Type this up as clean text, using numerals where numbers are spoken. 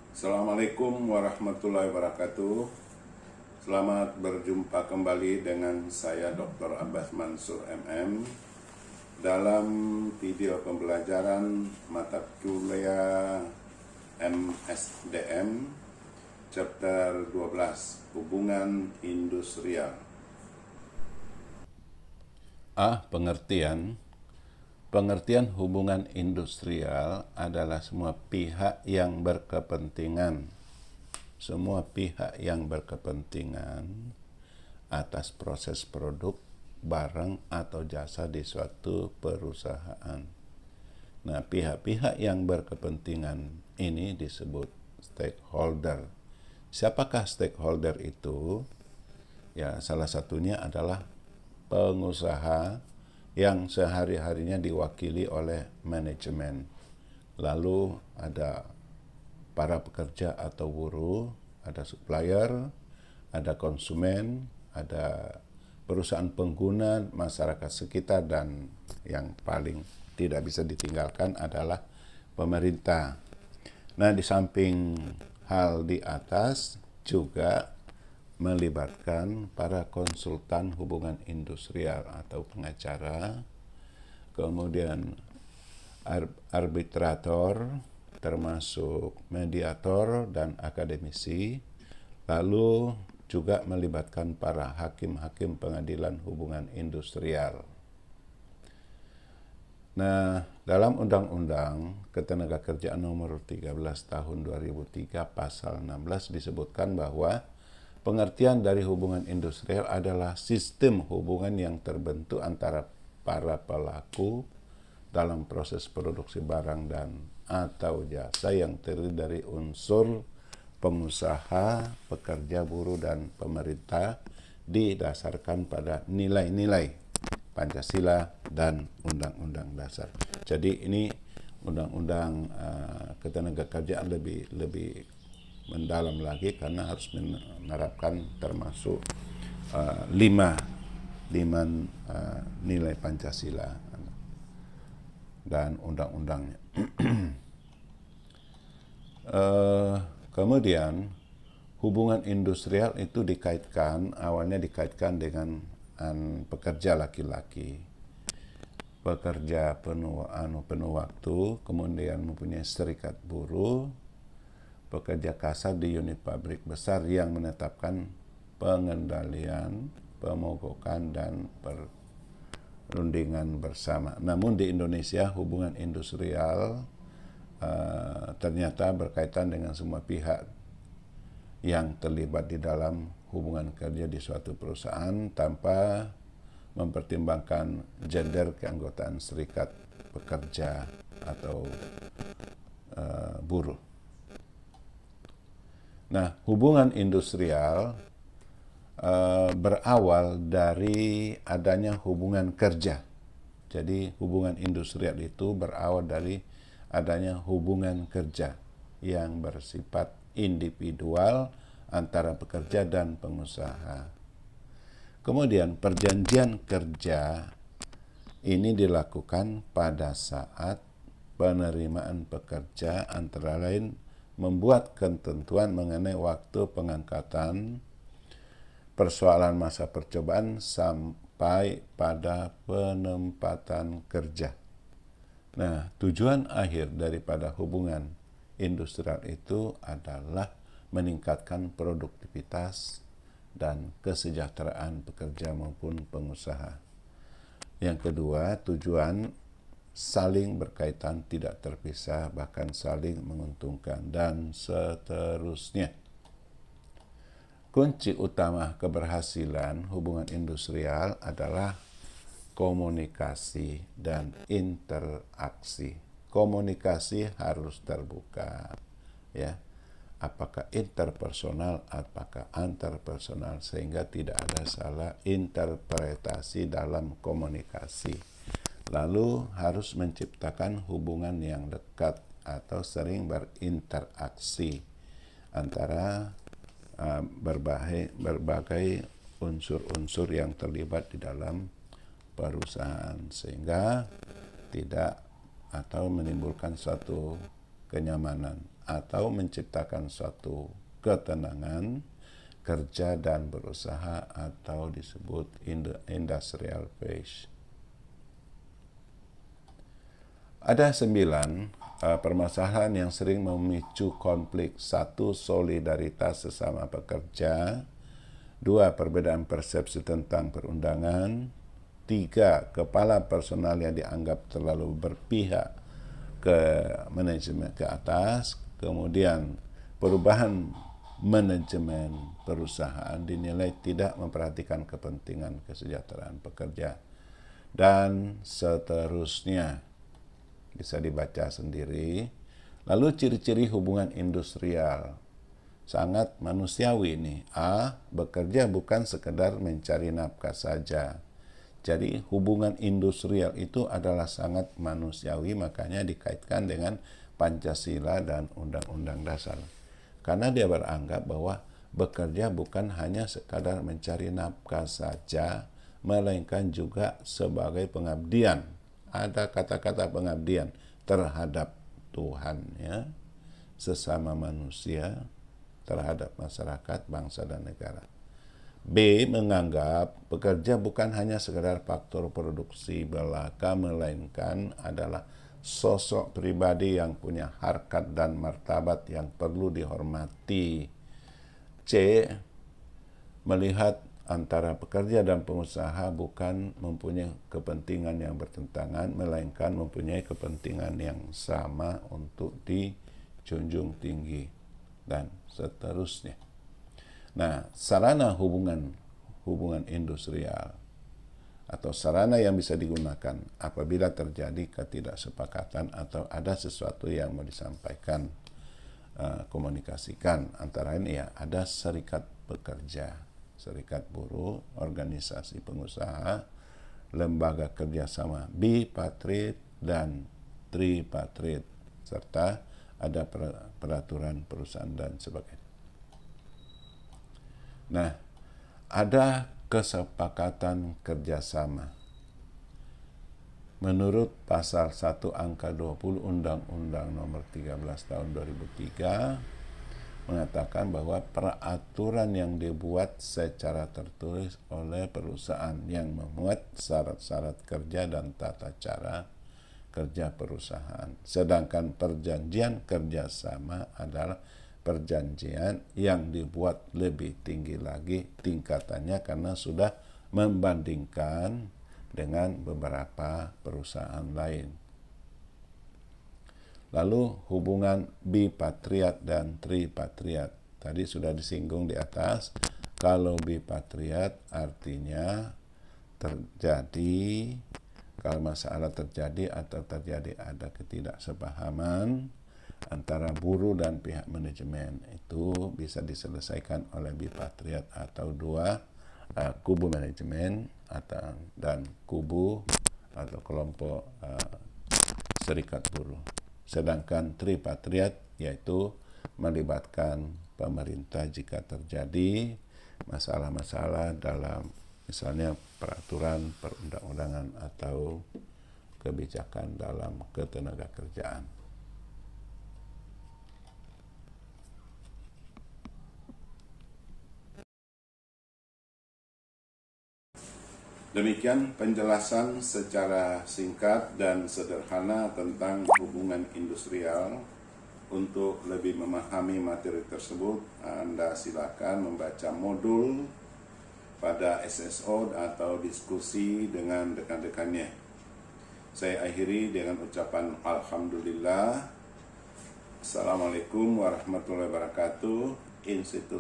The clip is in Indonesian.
Assalamualaikum warahmatullahi wabarakatuh. Selamat berjumpa kembali dengan saya Dr. Abbas Mansur MM dalam video pembelajaran mata kuliah MSDM chapter 12 Hubungan Industrial. Pengertian hubungan industrial adalah semua pihak yang berkepentingan atas proses produk, barang, atau jasa di suatu perusahaan. Nah, pihak-pihak yang berkepentingan ini disebut stakeholder. Siapakah stakeholder itu? Ya, salah satunya adalah pengusaha yang sehari-harinya diwakili oleh manajemen. Lalu ada para pekerja atau buruh, ada supplier, ada konsumen, ada perusahaan pengguna, masyarakat sekitar, dan yang paling tidak bisa ditinggalkan adalah pemerintah. Nah, di samping hal di atas juga melibatkan para konsultan hubungan industrial atau pengacara, kemudian arbitrator, termasuk mediator dan akademisi, lalu juga melibatkan para hakim-hakim pengadilan hubungan industrial. Nah, dalam Undang-Undang Ketenagakerjaan Nomor 13 Tahun 2003 Pasal 16 disebutkan bahwa pengertian dari hubungan industrial adalah sistem hubungan yang terbentuk antara para pelaku dalam proses produksi barang dan atau jasa yang terdiri dari unsur pengusaha, pekerja, buruh, dan pemerintah didasarkan pada nilai-nilai Pancasila dan Undang-Undang Dasar. Jadi ini Undang-Undang Ketenagakerjaan lebih mendalam lagi karena harus menerapkan termasuk lima nilai Pancasila dan undang-undangnya. Kemudian hubungan industrial itu awalnya dikaitkan dengan pekerja laki-laki, pekerja penuh waktu, kemudian mempunyai serikat buruh, pekerja kasar di unit pabrik besar yang menetapkan pengendalian, pemogokan, dan perundingan bersama. Namun di Indonesia hubungan industrial ternyata berkaitan dengan semua pihak yang terlibat di dalam hubungan kerja di suatu perusahaan tanpa mempertimbangkan gender keanggotaan serikat pekerja atau buruh. Nah, hubungan industrial berawal dari adanya hubungan kerja. Jadi hubungan industrial itu berawal dari adanya hubungan kerja yang bersifat individual antara pekerja dan pengusaha. Kemudian perjanjian kerja ini dilakukan pada saat penerimaan pekerja antara lain membuat ketentuan mengenai waktu pengangkatan, persoalan masa percobaan, sampai pada penempatan kerja. Nah, tujuan akhir daripada hubungan industrial itu adalah meningkatkan produktivitas dan kesejahteraan pekerja maupun pengusaha. Yang kedua, tujuan saling berkaitan, tidak terpisah, bahkan saling menguntungkan, dan seterusnya. Kunci utama keberhasilan hubungan industrial adalah komunikasi dan interaksi. Komunikasi harus terbuka, ya. Apakah interpersonal, apakah antarpersonal, sehingga tidak ada salah interpretasi dalam komunikasi. Lalu harus menciptakan hubungan yang dekat atau sering berinteraksi antara berbagai unsur-unsur yang terlibat di dalam perusahaan, sehingga tidak atau menimbulkan suatu kenyamanan atau menciptakan suatu ketenangan kerja dan berusaha atau disebut industrial peace. Ada 9 permasalahan yang sering memicu konflik. 1. Solidaritas sesama pekerja. 2. Perbedaan persepsi tentang perundangan. 3. Kepala personal yang dianggap terlalu berpihak ke manajemen ke atas. Kemudian perubahan manajemen perusahaan dinilai tidak memperhatikan kepentingan kesejahteraan pekerja. Dan seterusnya. Bisa dibaca sendiri. Lalu ciri-ciri hubungan industrial. Sangat manusiawi nih. A. Bekerja bukan sekedar mencari nafkah saja. Jadi hubungan industrial itu adalah sangat manusiawi, makanya dikaitkan dengan Pancasila dan Undang-Undang Dasar. Karena dia beranggap bahwa bekerja bukan hanya sekadar mencari nafkah saja, melainkan juga sebagai pengabdian. Ada kata-kata pengabdian terhadap Tuhan, ya, sesama manusia, terhadap masyarakat, bangsa, dan negara. B. Menganggap pekerja bukan hanya sekedar faktor produksi belaka, melainkan adalah sosok pribadi yang punya harkat dan martabat yang perlu dihormati. C. Melihat antara pekerja dan pengusaha bukan mempunyai kepentingan yang bertentangan, melainkan mempunyai kepentingan yang sama untuk dijunjung tinggi, dan seterusnya. Nah, sarana hubungan industrial atau sarana yang bisa digunakan apabila terjadi ketidaksepakatan atau ada sesuatu yang mau disampaikan, komunikasikan, antara lain ya ada serikat pekerja, serikat buruh, organisasi pengusaha, lembaga kerjasama bipartit dan tripartit, serta ada peraturan perusahaan dan sebagainya. Nah, ada kesepakatan kerjasama. Menurut pasal 1 angka 20 Undang-Undang Nomor 13 Tahun 2003 mengatakan bahwa peraturan yang dibuat secara tertulis oleh perusahaan yang memuat syarat-syarat kerja dan tata cara kerja perusahaan. Sedangkan perjanjian kerjasama adalah perjanjian yang dibuat lebih tinggi lagi tingkatannya karena sudah membandingkan dengan beberapa perusahaan lain. Lalu hubungan bipartit dan tripartit. Tadi sudah disinggung di atas. Kalau bipartit artinya kalau masalah terjadi atau terjadi ada ketidaksepahaman antara buruh dan pihak manajemen, itu bisa diselesaikan oleh bipartit atau dua kubu manajemen dan kubu atau kelompok serikat buruh. Sedangkan tripartit yaitu melibatkan pemerintah jika terjadi masalah-masalah dalam misalnya peraturan perundang-undangan atau kebijakan dalam ketenagakerjaan. Demikian penjelasan secara singkat dan sederhana tentang hubungan industrial. Untuk lebih memahami materi tersebut, Anda silakan membaca modul pada SSO atau diskusi dengan rekan-rekannya. Saya akhiri dengan ucapan Alhamdulillah. Assalamualaikum warahmatullahi wabarakatuh. Institut